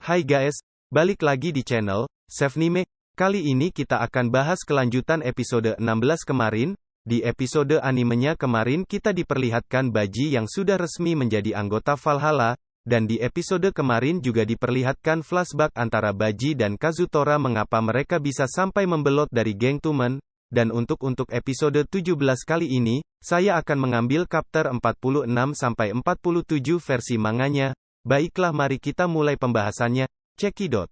Hai guys, balik lagi di channel Chefnime. Kali ini kita akan bahas kelanjutan episode 16 kemarin. Di episode animenya kemarin kita diperlihatkan Baji yang sudah resmi menjadi anggota Valhalla, dan di episode kemarin juga diperlihatkan flashback antara Baji dan Kazutora mengapa mereka bisa sampai membelot dari geng Tumen. Dan untuk episode 17 kali ini, saya akan mengambil chapter 46-47 versi manganya. Baiklah, mari kita mulai pembahasannya. Cekidot.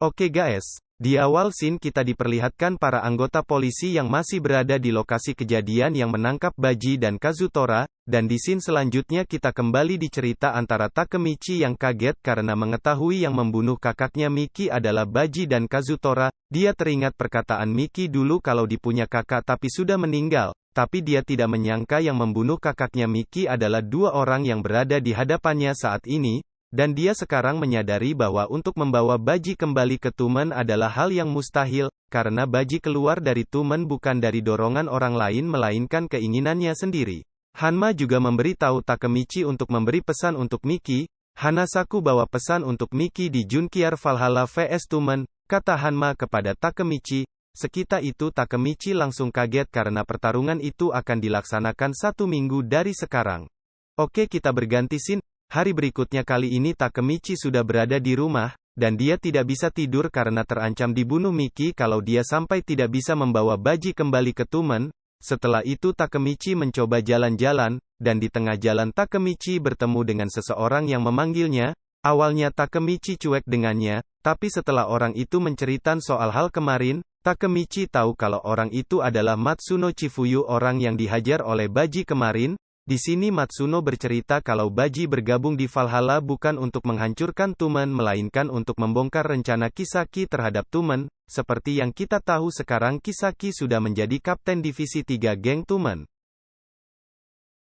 Oke guys, di awal scene kita diperlihatkan para anggota polisi yang masih berada di lokasi kejadian yang menangkap Baji dan Kazutora, dan di scene selanjutnya kita kembali dicerita antara Takemichi yang kaget karena mengetahui yang membunuh kakaknya Miki adalah Baji dan Kazutora. Dia teringat perkataan Miki dulu kalau dipunya kakak tapi sudah meninggal, tapi dia tidak menyangka yang membunuh kakaknya Miki adalah dua orang yang berada di hadapannya saat ini. Dan dia sekarang menyadari bahwa untuk membawa Baji kembali ke Tumen adalah hal yang mustahil, karena Baji keluar dari Tumen bukan dari dorongan orang lain melainkan keinginannya sendiri. Hanma juga memberitahu Takemichi untuk memberi pesan untuk Miki. Hanasaku bawa pesan untuk Miki di Junkyard Valhalla vs Tumen, kata Hanma kepada Takemichi. Sekita itu Takemichi langsung kaget karena pertarungan itu akan dilaksanakan 1 minggu dari sekarang. Oke, kita berganti scene. Hari berikutnya kali ini Takemichi sudah berada di rumah, dan dia tidak bisa tidur karena terancam dibunuh Miki kalau dia sampai tidak bisa membawa Baji kembali ke Tumen. Setelah itu Takemichi mencoba jalan-jalan, dan di tengah jalan Takemichi bertemu dengan seseorang yang memanggilnya. Awalnya Takemichi cuek dengannya, tapi setelah orang itu menceritakan soal hal kemarin, Takemichi tahu kalau orang itu adalah Matsuno Chifuyu, orang yang dihajar oleh Baji kemarin. Di sini Matsuno bercerita kalau Baji bergabung di Valhalla bukan untuk menghancurkan Tumen melainkan untuk membongkar rencana Kisaki terhadap Tumen. Seperti yang kita tahu sekarang Kisaki sudah menjadi kapten divisi 3 geng Tumen.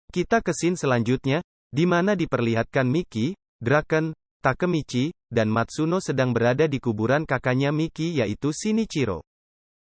Kita ke scene selanjutnya, di mana diperlihatkan Miki, Draken, Takemichi, dan Matsuno sedang berada di kuburan kakaknya Miki yaitu Shinichiro.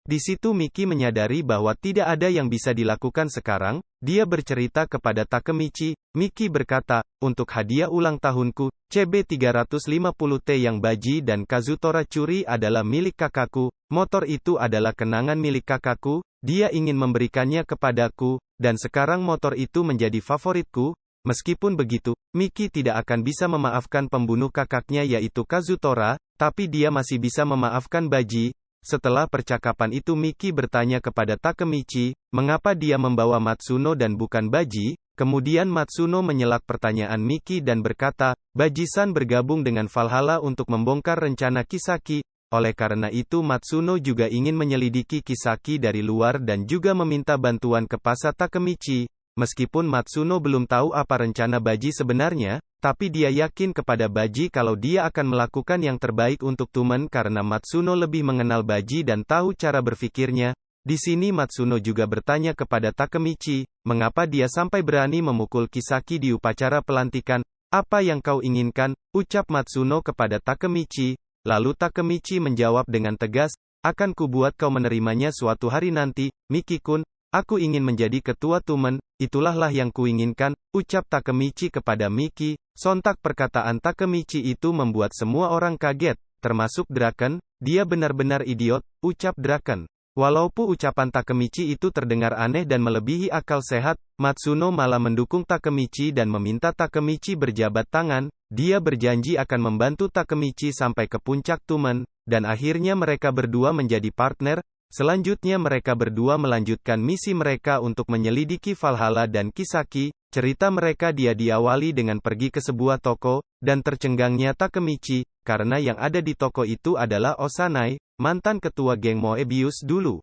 Di situ Miki menyadari bahwa tidak ada yang bisa dilakukan sekarang. Dia bercerita kepada Takemichi. Miki berkata, untuk hadiah ulang tahunku, CB350T yang Baji dan Kazutora curi adalah milik kakakku. Motor itu adalah kenangan milik kakakku. Dia ingin memberikannya kepadaku, dan sekarang motor itu menjadi favoritku. Meskipun begitu, Miki tidak akan bisa memaafkan pembunuh kakaknya yaitu Kazutora, tapi dia masih bisa memaafkan Baji. Setelah percakapan itu Miki bertanya kepada Takemichi, mengapa dia membawa Matsuno dan bukan Baji. Kemudian Matsuno menyelak pertanyaan Miki dan berkata, Baji-san bergabung dengan Valhalla untuk membongkar rencana Kisaki. Oleh karena itu Matsuno juga ingin menyelidiki Kisaki dari luar dan juga meminta bantuan kepada Takemichi. Meskipun Matsuno belum tahu apa rencana Baji sebenarnya, tapi dia yakin kepada Baji kalau dia akan melakukan yang terbaik untuk Tumen karena Matsuno lebih mengenal Baji dan tahu cara berpikirnya. Di sini Matsuno juga bertanya kepada Takemichi, mengapa dia sampai berani memukul Kisaki di upacara pelantikan. Apa yang kau inginkan, ucap Matsuno kepada Takemichi. Lalu Takemichi menjawab dengan tegas, akan kubuat kau menerimanya suatu hari nanti, Miki-kun. Aku ingin menjadi ketua Tumen, itulah yang kuinginkan, ucap Takemichi kepada Miki. Sontak perkataan Takemichi itu membuat semua orang kaget, termasuk Draken. Dia benar-benar idiot, ucap Draken. Walaupun ucapan Takemichi itu terdengar aneh dan melebihi akal sehat, Matsuno malah mendukung Takemichi dan meminta Takemichi berjabat tangan. Dia berjanji akan membantu Takemichi sampai ke puncak Tumen, dan akhirnya mereka berdua menjadi partner. Selanjutnya mereka berdua melanjutkan misi mereka untuk menyelidiki Valhalla dan Kisaki. Cerita mereka diawali dengan pergi ke sebuah toko, dan tercenggangnya Takemichi, karena yang ada di toko itu adalah Osanai, mantan ketua geng Moebius dulu.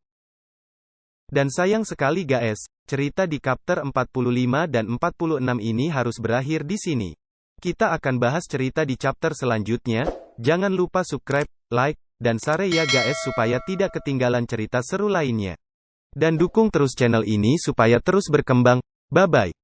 Dan sayang sekali guys, cerita di chapter 45 dan 46 ini harus berakhir di sini. Kita akan bahas cerita di chapter selanjutnya. Jangan lupa subscribe, like, dan share ya guys supaya tidak ketinggalan cerita seru lainnya. Dan dukung terus channel ini supaya terus berkembang. Bye bye.